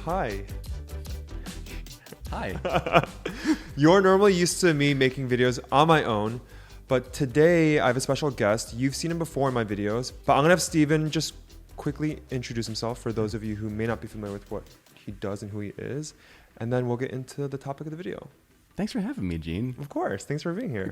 Hi. Hi. You're normally used to me making videos on my own, but today I have a special guest. You've seen him before in my videos, but I'm gonna have Steven just quickly introduce himself for those of you who may not be familiar with what he does and who he is, and then we'll get into the topic of the video. Thanks for having me, Gene. Of course. Thanks for being here.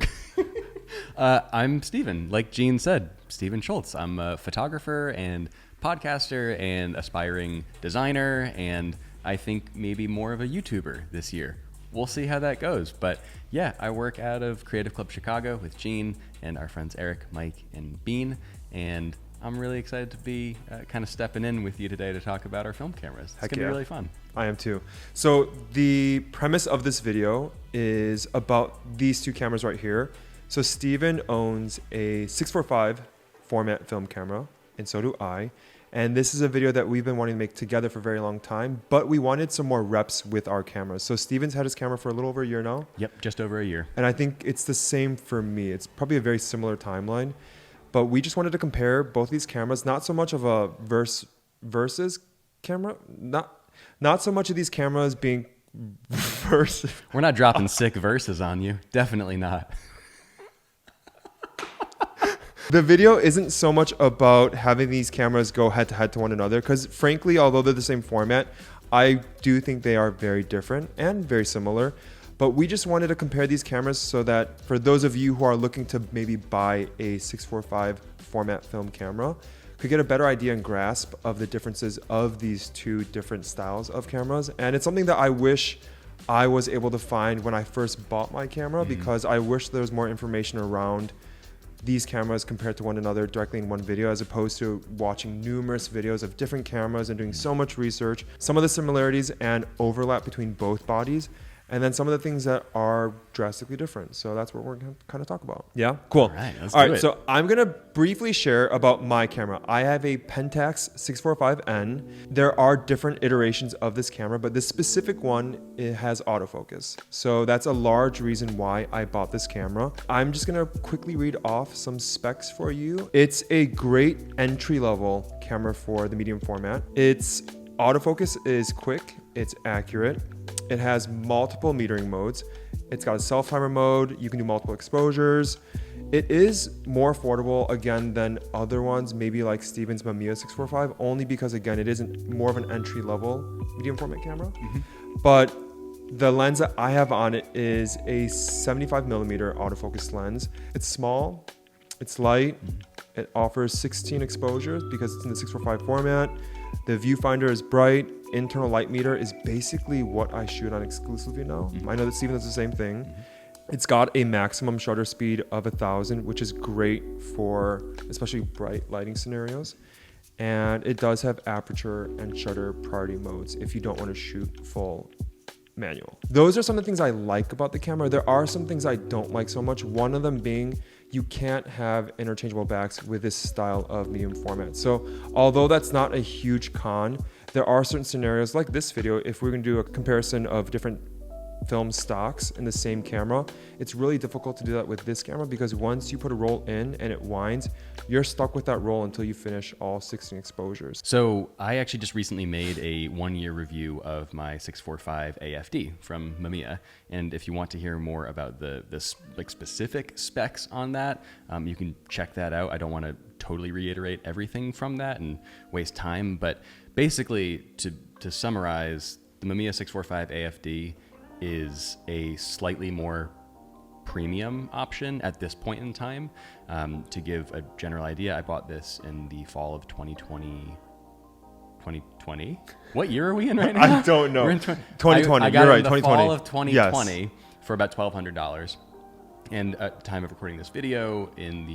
I'm Steven. Like Gene said, Steven Schultz. I'm a photographer and podcaster and aspiring designer, and I think maybe more of a YouTuber this year. We'll see how that goes. But yeah, I work out of Creative Club Chicago with Gene and our friends Eric, Mike, and Bean. And I'm really excited to be kind of stepping in with you today to talk about our film cameras. It's going to be really fun. I am too. So the premise of this video is about these two cameras right here. So Steven owns a 645 format film camera, and so do I. And this is a video that we've been wanting to make together for a very long time, but we wanted some more reps with our cameras. So Steven's had his camera for a little over a year now. Yep, just over a year. And I think it's the same for me. It's probably a very similar timeline, but we just wanted to compare both these cameras, not so much of a versus camera, not so much of these cameras being versus. We're not dropping sick verses on you. Definitely not. The video isn't so much about having these cameras go head to head to one another, because frankly, although they're the same format, I do think they are very different and very similar. But we just wanted to compare these cameras so that for those of you who are looking to maybe buy a 645 format film camera, could get a better idea and grasp of the differences of these two different styles of cameras. And it's something that I wish I was able to find when I first bought my camera, because I wish there was more information around these cameras compared to one another directly in one video, as opposed to watching numerous videos of different cameras and doing so much research. Some of the similarities and overlap between both bodies, and then some of the things that are drastically different. So that's what we're going to kind of talk about. Yeah? Cool. All right, let's do it. So I'm going to briefly share about my camera. I have a Pentax 645N. There are different iterations of this camera, but this specific one, it has autofocus. So that's a large reason why I bought this camera. I'm just going to quickly read off some specs for you. It's a great entry-level camera for the medium format. Its autofocus is quick. It's accurate. It has multiple metering modes. It's got a self-timer mode. You can do multiple exposures. It is more affordable, again, than other ones, maybe like Steven's Mamiya 645, only because, again, it isn't more of an entry-level medium format camera. But the lens that I have on it is a 75 millimeter autofocus lens. It's small, it's light, it offers 16 exposures because it's in the 645 format. The viewfinder is bright. Internal light meter is basically what I shoot on exclusively now. I know that Steven does the same thing. It's got a maximum shutter speed of 1,000, which is great for especially bright lighting scenarios. And it does have aperture and shutter priority modes if you don't want to shoot full manual. Those are some of the things I like about the camera. There are some things I don't like so much. One of them being you can't have interchangeable backs with this style of medium format. So although that's not a huge con, there are certain scenarios like this video, if we're going to do a comparison of different film stocks in the same camera, it's really difficult to do that with this camera, because once you put a roll in and it winds, you're stuck with that roll until you finish all 16 exposures. So I actually just recently made a 1-year review of my 645 AFD from Mamiya, and if you want to hear more about the like specific specs on that, you can check that out. I don't want to totally reiterate everything from that and waste time, but basically to summarize, the Mamiya 645 AFD is a slightly more premium option at this point in time. To give a general idea, I bought this in the fall of 2020. What year are we in right now? I don't know. We're in 2020. I got You're it right. in the 2020. fall of 2020 Yes. for about $1,200. And at the time of recording this video, in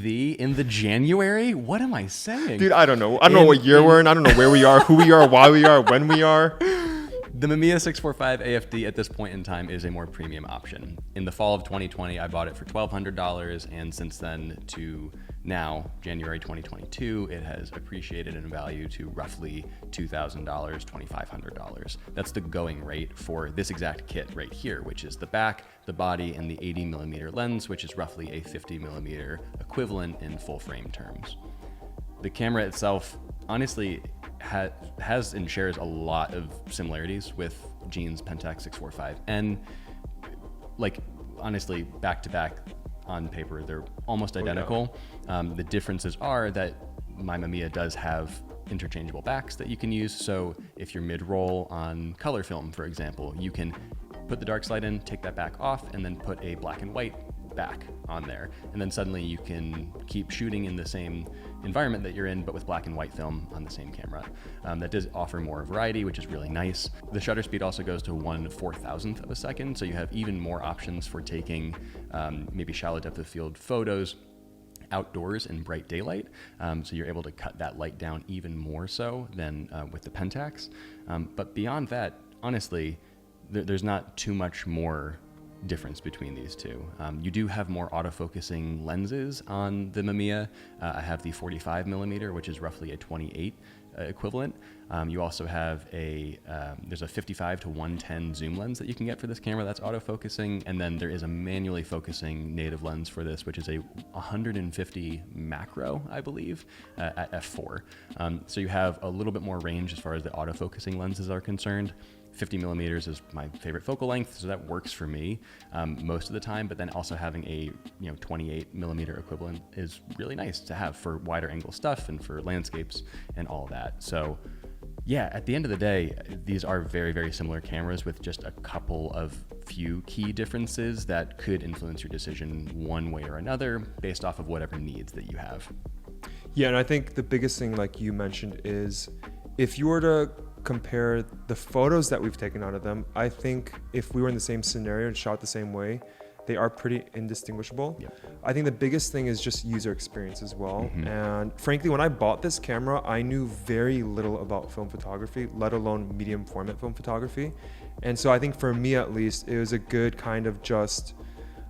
the January? What am I saying? Dude, I don't know. I don't know what year we're in. I don't know where we are, who we are, why we are, when we are. The Mamiya 645 AFD at this point in time is a more premium option. In the fall of 2020, I bought it for $1,200, and since then to now, January 2022, it has appreciated in value to roughly $2,000, $2,500. That's the going rate for this exact kit right here, which is the back, the body, and the 80 millimeter lens, which is roughly a 50 millimeter equivalent in full frame terms. The camera itself, honestly, has and shares a lot of similarities with Gene's Pentax 645. And like, honestly, back to back on paper, they're almost identical. The differences are that my Mamiya does have interchangeable backs that you can use. So if you're mid-roll on color film, for example, you can put the dark slide in, take that back off, and then put a black and white back on there. And then suddenly you can keep shooting in the same environment that you're in, but with black and white film on the same camera. That does offer more variety, which is really nice. The shutter speed also goes to 1/4000th of a second, so you have even more options for taking maybe shallow depth of field photos outdoors in bright daylight. So you're able to cut that light down even more so than with the Pentax. But beyond that, honestly, there's not too much more difference between these two. You do have more autofocusing lenses on the Mamiya. I have the 45 millimeter, which is roughly a 28 equivalent. You also have there's a 55 to 110 zoom lens that you can get for this camera that's autofocusing, and then there is a manually focusing native lens for this, which is a 150 macro, I believe, at f4. So you have a little bit more range as far as the autofocusing lenses are concerned. 50 millimeters is my favorite focal length, so that works for me most of the time. But then also having a 28 millimeter equivalent is really nice to have for wider angle stuff and for landscapes and all that. So yeah, at the end of the day, these are very, very similar cameras with just a couple of few key differences that could influence your decision one way or another based off of whatever needs that you have. Yeah, and I think the biggest thing, like you mentioned, is if you were to compare the photos that we've taken out of them, I think if we were in the same scenario and shot the same way, they are pretty indistinguishable. Yep. I think the biggest thing is just user experience as well. Mm-hmm. And frankly, when I bought this camera, I knew very little about film photography, let alone medium format film photography. And so I think for me, at least, it was a good kind of just,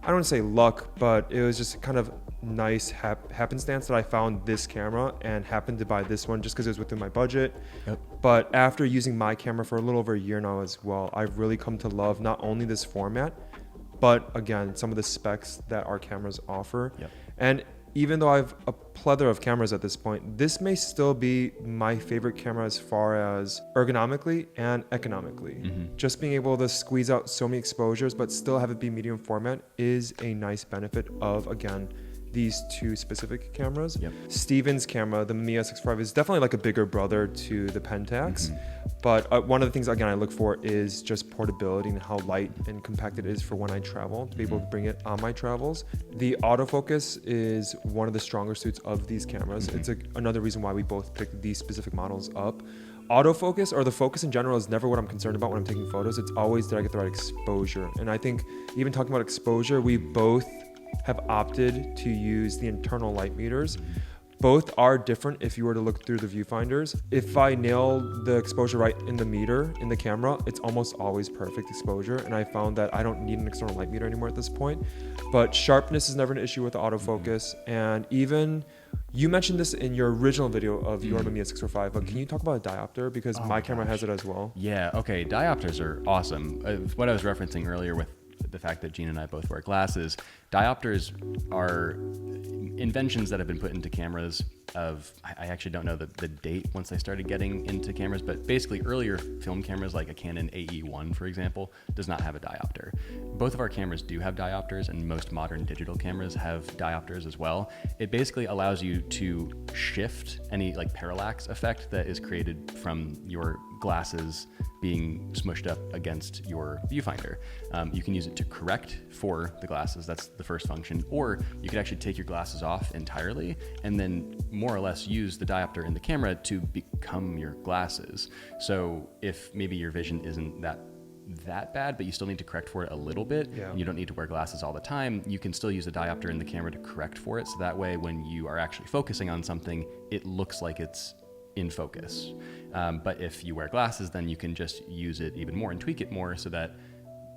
I don't want to say luck, but it was just kind of nice happenstance that I found this camera and happened to buy this one just because it was within my budget. Yep. But after using my camera for a little over a year now as well, I've really come to love not only this format, but again, some of the specs that our cameras offer. Yep. And even though I have a plethora of cameras at this point, this may still be my favorite camera as far as ergonomically and economically. Mm-hmm. Just being able to squeeze out so many exposures, but still have it be medium format is a nice benefit of, again, these two specific cameras. Yep. Steven's camera, the Mamiya 645, is definitely like a bigger brother to the Pentax. Mm-hmm. But one of the things, again, I look for is just portability and how light and compact it is for when I travel, to be able to bring it on my travels. The autofocus is one of the stronger suits of these cameras. Mm-hmm. It's another reason why we both picked these specific models up. Autofocus, or the focus in general, is never what I'm concerned about when I'm taking photos. It's always, did I get the right exposure? And I think even talking about exposure, we both have opted to use the internal light meters. Both are different if you were to look through the viewfinders. If I nail the exposure right in the meter, in the camera, it's almost always perfect exposure. And I found that I don't need an external light meter anymore at this point. But sharpness is never an issue with the autofocus. And even, you mentioned this in your original video of your Mamiya 645, but can you talk about a diopter? Because my camera has it as well. Yeah, okay, diopters are awesome. What I was referencing earlier with the fact that Gene and I both wear glasses, diopters are inventions that have been put into cameras of, I actually don't know the date once they started getting into cameras, but basically earlier film cameras like a Canon AE1, for example, does not have a diopter. Both of our cameras do have diopters, and most modern digital cameras have diopters as well. It basically allows you to shift any like parallax effect that is created from your glasses being smushed up against your viewfinder. You can use it to correct for the glasses. That's the first function. Or you could actually take your glasses off entirely and then more or less use the diopter in the camera to become your glasses. So if maybe your vision isn't that bad, but you still need to correct for it a little bit, and you don't need to wear glasses all the time, you can still use the diopter in the camera to correct for it. So that way, when you are actually focusing on something, it looks like it's in focus. But if you wear glasses, then you can just use it even more and tweak it more so that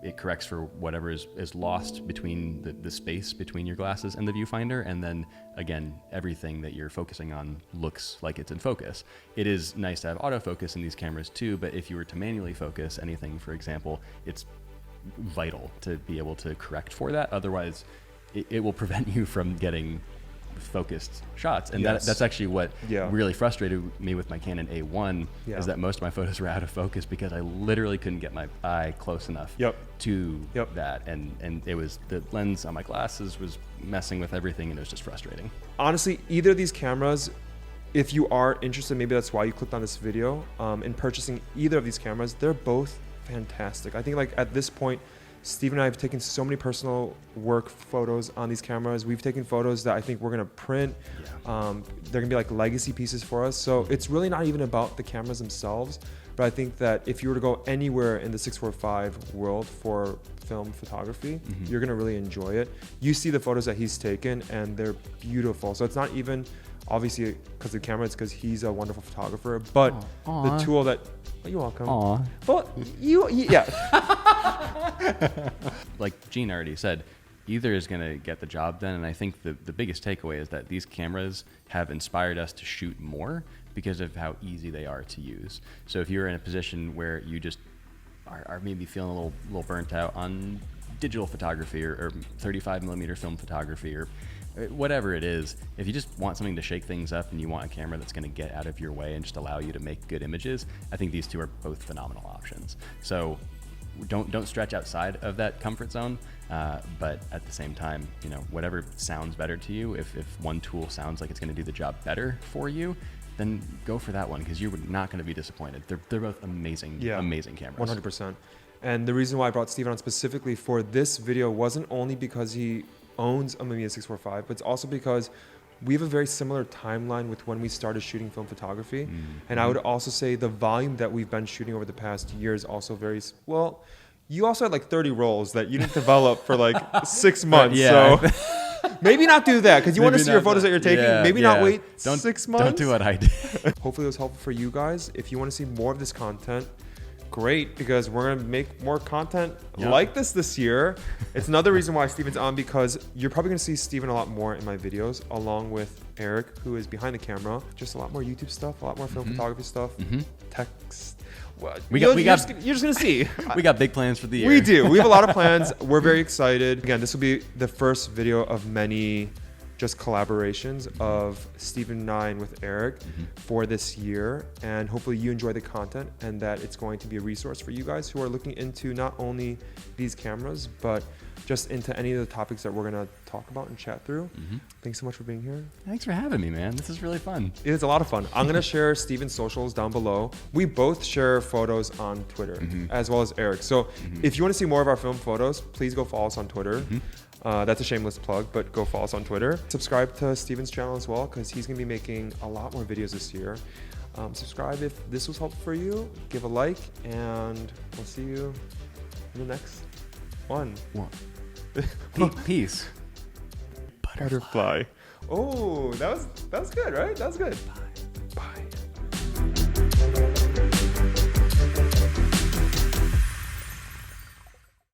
it corrects for whatever is lost between the space between your glasses and the viewfinder. And then again, everything that you're focusing on looks like it's in focus. It is nice to have autofocus in these cameras too, but if you were to manually focus anything, for example, it's vital to be able to correct for that. Otherwise, it will prevent you from getting focused shots. And Yes. that's actually what Yeah. really frustrated me with my Canon A1 Yeah. is that most of my photos were out of focus because I literally couldn't get my eye close enough Yep. to Yep. that. And it was the lens on my glasses was messing with everything, and it was just frustrating. Honestly, either of these cameras, if you are interested, maybe that's why you clicked on this video, in purchasing either of these cameras, they're both fantastic. I think like at this point, Steve and I have taken so many personal work photos on these cameras. We've taken photos that I think we're gonna print. They're gonna be like legacy pieces for us. So it's really not even about the cameras themselves, but I think that if you were to go anywhere in the 645 world for film photography, you're gonna really enjoy it. You see the photos that he's taken and they're beautiful. So it's not even obviously because of the camera, it's because he's a wonderful photographer, but the tool that, oh, you're welcome. Aw. Well, yeah. Like Gene already said, either is going to get the job done. And I think the biggest takeaway is that these cameras have inspired us to shoot more because of how easy they are to use. So if you're in a position where you just are maybe feeling a little burnt out on digital photography or 35 millimeter film photography or whatever it is, if you just want something to shake things up and you want a camera that's going to get out of your way and just allow you to make good images, I think these two are both phenomenal options. So don't stretch outside of that comfort zone, but at the same time, you know, whatever sounds better to you, if one tool sounds like it's going to do the job better for you, then go for that one, because you're not going to be disappointed. They're both amazing, amazing cameras. 100%. And the reason why I brought Steven on specifically for this video wasn't only because he owns a Mamiya 645, but it's also because we have a very similar timeline with when we started shooting film photography. And I would also say the volume that we've been shooting over the past year is also very, well, you also had like 30 rolls that you didn't develop for like 6 months. Yeah. So maybe not do that, because you want to see your photos that you're taking. Maybe not wait 6 months. Don't do what I did. Hopefully it was helpful for you guys. If you want to see more of this content, great, because we're going to make more content like this year. It's another reason why Steven's on, because you're probably going to see Steven a lot more in my videos, along with Eric, who is behind the camera. Just a lot more YouTube stuff, a lot more film photography stuff, text. Well, you're just going to see. We got big plans for the year. We do. We have a lot of plans. We're very excited. Again, this will be the first video of many just collaborations of Steven and I with Eric for this year. And hopefully you enjoy the content and that it's going to be a resource for you guys who are looking into not only these cameras, but just into any of the topics that we're going to talk about and chat through. Thanks so much for being here. Thanks for having me, man. This is really fun. It is a lot of fun. I'm going to share Steven's socials down below. We both share photos on Twitter, as well as Eric. So if you want to see more of our film photos, please go follow us on Twitter. That's a shameless plug, but go follow us on Twitter. Subscribe to Steven's channel as well, because he's going to be making a lot more videos this year. Subscribe if this was helpful for you. Give a like, and we'll see you in the next one. Peace. Butterfly. Oh, that was good, right? That was good.